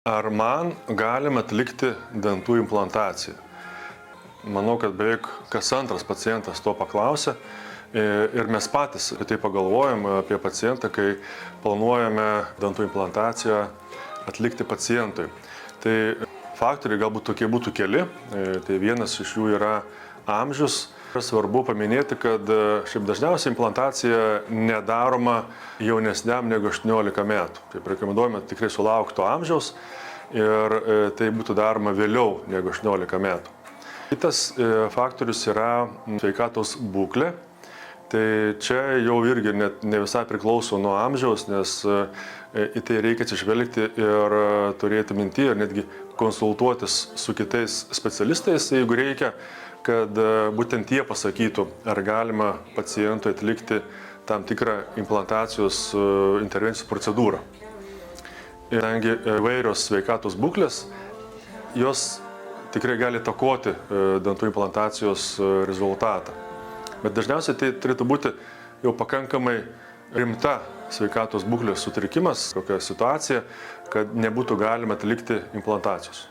Ar man galima atlikti dantų implantaciją? Manau, kad beveik kas antras pacientas to paklausia ir mes patys apie tai pagalvojam apie pacientą, kai planuojame dantų implantaciją atlikti pacientui. Tai faktoriai galbūt tokie būtų keli, tai vienas iš jų yra amžius. Svarbu paminėti, kad šiaip dažniausiai implantacija nedaroma jaunesniam negu 18 metų. Taip rekomenduojame tikrai sulaukto amžiaus ir tai būtų daroma vėliau negu 18 metų. Kitas faktorius yra sveikatos būklė. Tai čia jau irgi ne visai priklauso nuo amžiaus, nes į tai reikia atsižvelgti ir turėti minty ir netgi konsultuotis su kitais specialistais, jeigu reikia, kad būtent jie pasakytų, ar galima pacientui atlikti tam tikrą implantacijos intervencijos procedūrą. Kadangi įvairios sveikatos būklės, jos tikrai gali įtakoti dantų implantacijos rezultatą. Bet dažniausiai tai turėtų būti jau pakankamai rimta sveikatos būklės sutrikimas, kokia situacija, kad nebūtų galima atlikti implantacijos.